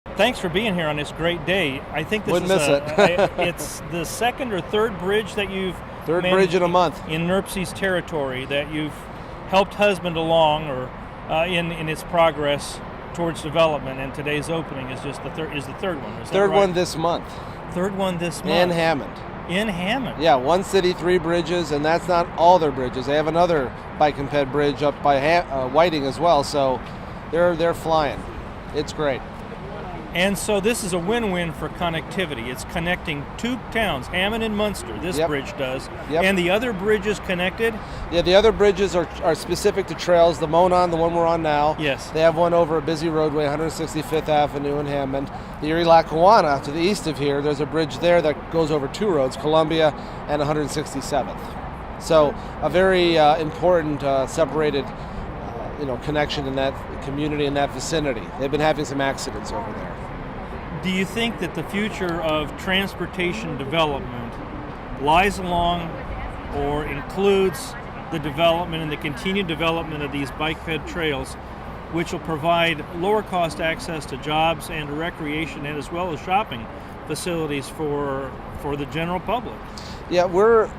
Thanks for being here on this great day. I think this Wouldn't is miss it. it's the second or third bridge that you've Third bridge in a month. in NIRPC's territory that you've helped husband along or in its progress towards development, and today's opening is just the third one. Is that Third right? one this month. Third one this month. In Hammond. In Hammond. Yeah, one city, 3 bridges, and that's not all their bridges. They have another bike and ped bridge up by Whiting as well, so they're flying. It's great. And so this is a win-win for connectivity. It's connecting two towns, Hammond and Munster, this Yep. bridge does. Yep. And the other bridges connected? Yeah, the other bridges are specific to trails. The Monon, the one we're on now. Yes. They have one over a busy roadway, 165th Avenue in Hammond. The Erie Lackawanna, to the east of here, there's a bridge there that goes over 2 roads, Columbia and 167th. So a very important separated connection in that community, in that vicinity. They've been having some accidents over there. Do you think that the future of transportation development lies along or includes the development and the continued development of these bike-fed trails, which will provide lower cost access to jobs and to recreation, and as well as shopping facilities for the general public? Yeah, we're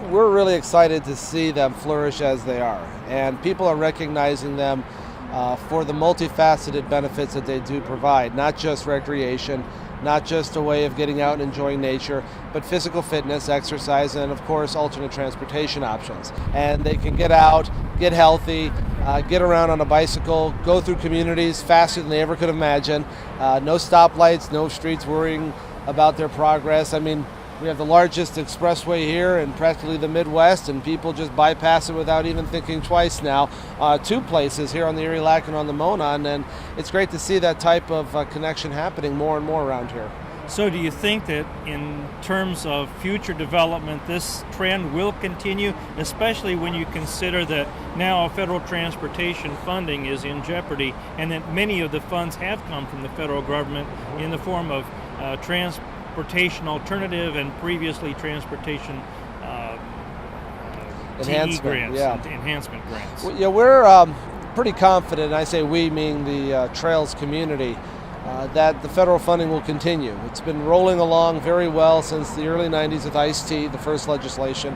really excited to see them flourish as they are, and people are recognizing them for the multifaceted benefits that they do provide, not just recreation, not just a way of getting out and enjoying nature, but physical fitness, exercise, and of course alternate transportation options. And they can get out, get healthy, get around on a bicycle, go through communities faster than they ever could imagine. No stoplights, no streets worrying about their progress. I mean, we have the largest expressway here in practically the Midwest, and people just bypass it without even thinking twice now. 2 places here on the Erie Lac and on the Monon, and it's great to see that type of connection happening more and more around here. So do you think that in terms of future development, this trend will continue, especially when you consider that now federal transportation funding is in jeopardy, and that many of the funds have come from the federal government in the form of transportation alternative and previously transportation enhancement grants. Enhancement grants. Well, yeah, we're pretty confident, and I say we meaning the trails community, that the federal funding will continue. It's been rolling along very well since the early 90s with Ice-T, the first legislation,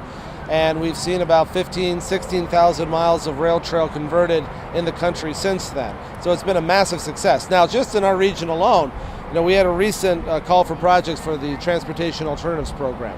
and we've seen about 16,000 miles of rail trail converted in the country since then. So it's been a massive success. Now, just in our region alone, we had a recent call for projects for the Transportation Alternatives Program,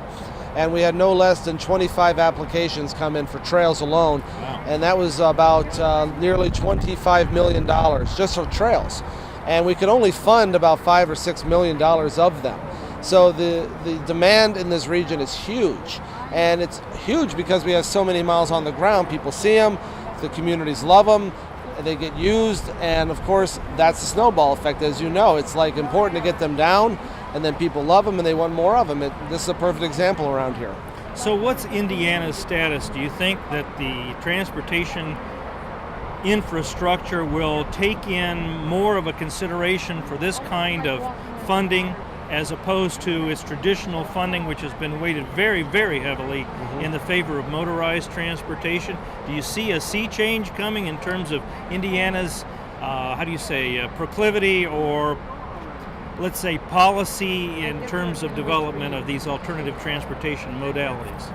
and we had no less than 25 applications come in for trails alone. Wow. And that was about nearly $25 million just for trails. And we could only fund about $5 or $6 million of them. So the demand in this region is huge, and it's huge because we have so many miles on the ground. People see them, the communities love them, they get used, and of course that's the snowball effect. As you know, it's like important to get them down, and then people love them and they want more of them. This is a perfect example around here. So what's Indiana's status? Do you think that the transportation infrastructure will take in more of a consideration for this kind of funding as opposed to its traditional funding, which has been weighted very, very heavily in the favor of motorized transportation? Do you see a sea change coming in terms of Indiana's, proclivity, or let's say policy in terms of development of these alternative transportation modalities?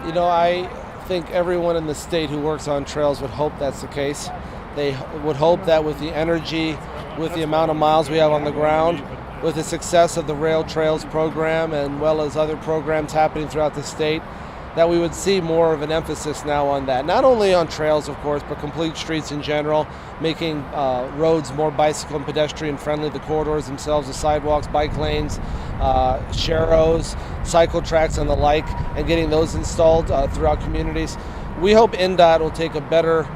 I think everyone in the state who works on trails would hope that's the case. They would hope that with the energy, with the amount of miles we have on the ground, with the success of the Rail Trails program and well as other programs happening throughout the state, that we would see more of an emphasis now on that. Not only on trails, of course, but complete streets in general, making roads more bicycle and pedestrian friendly, the corridors themselves, the sidewalks, bike lanes, sharrows, cycle tracks and the like, and getting those installed throughout communities. We hope NDOT will take a better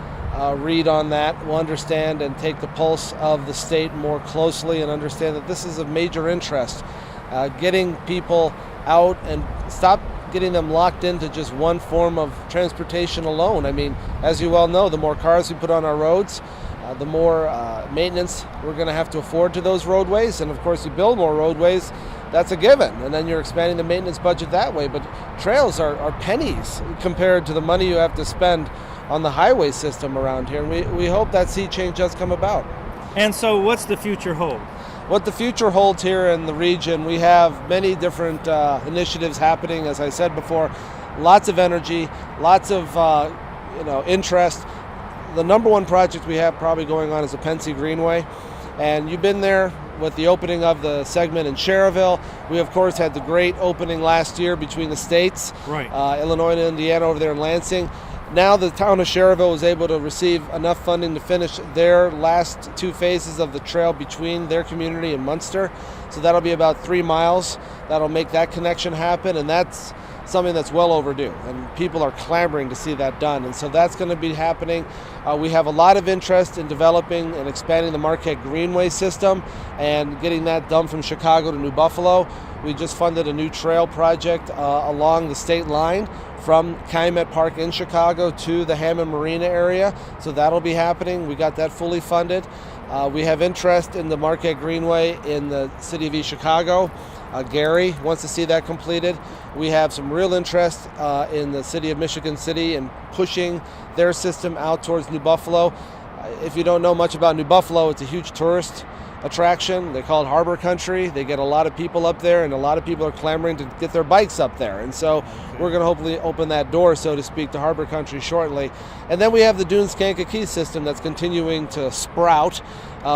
read on that, will understand and take the pulse of the state more closely and understand that this is of major interest. Getting people out and stop getting them locked into just one form of transportation alone. I mean, as you well know, the more cars we put on our roads, the more maintenance we're going to have to afford to those roadways. And of course, you build more roadways, that's a given. And then you're expanding the maintenance budget that way. But trails are pennies compared to the money you have to spend on the highway system around here. And we hope that sea change does come about. And so what's the future hold? what the future holds here in the region, we have many different initiatives happening. As I said before, lots of energy, lots of interest. The number one project we have probably going on is the Pensy Greenway, and you've been there with the opening of the segment in Cherville. We of course had the great opening last year between the states, right. Illinois and Indiana over there in Lansing. Now the town of Cherville was able to receive enough funding to finish their last 2 phases of the trail between their community and Munster. So that'll be about 3 miles. That'll make that connection happen, and that's something that's well overdue, and people are clamoring to see that done. And so that's going to be happening. We have a lot of interest in developing and expanding the Marquette Greenway system and getting that done from Chicago to New Buffalo. We just funded a new trail project along the state line from Calumet Park in Chicago to the Hammond Marina area. So that'll be happening. We got that fully funded. We have interest in the Marquette Greenway in the city of East Chicago. Gary wants to see that completed. We have some real interest in the city of Michigan City and pushing their system out towards New Buffalo. If you don't know much about New Buffalo, it's a huge tourist attraction. They call it Harbor Country. They get a lot of people up there, and a lot of people are clamoring to get their bikes up there. And so we're going to hopefully open that door, so to speak, to Harbor Country shortly. And then we have the Dunes Kankakee system that's continuing to sprout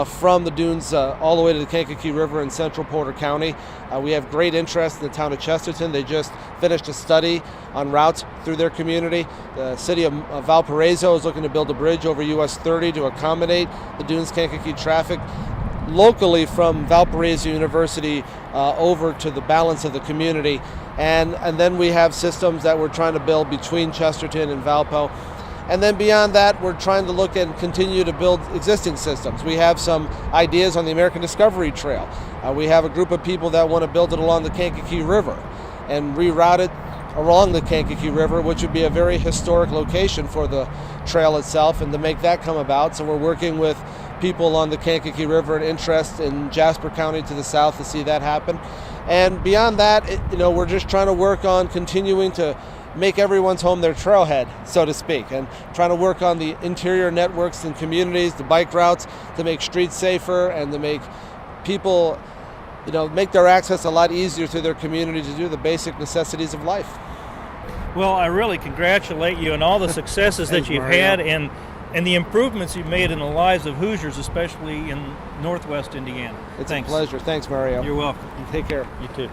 from the dunes all the way to the Kankakee River in central Porter County. We have great interest in the town of Chesterton. They just finished a study on routes through their community. The city of Valparaiso is looking to build a bridge over US 30 to accommodate the Dunes Kankakee traffic locally from Valparaiso University over to the balance of the community. And then we have systems that we're trying to build between Chesterton and Valpo. And then beyond that, we're trying to look and continue to build existing systems. We have some ideas on the American Discovery Trail. We have a group of people that want to build it along the Kankakee River and reroute it along the Kankakee River, which would be a very historic location for the trail itself, and to make that come about. So we're working with people on the Kankakee River and interest in Jasper County to the south to see that happen. And beyond that, we're just trying to work on continuing to make everyone's home their trailhead, so to speak, and trying to work on the interior networks and communities, the bike routes, to make streets safer and to make people, make their access a lot easier to their community to do the basic necessities of life. Well, I really congratulate you on all the successes that you've had and the improvements you've made in the lives of Hoosiers, especially in Northwest Indiana. It's a pleasure. Thanks, Mario. You're welcome. Take care. You too.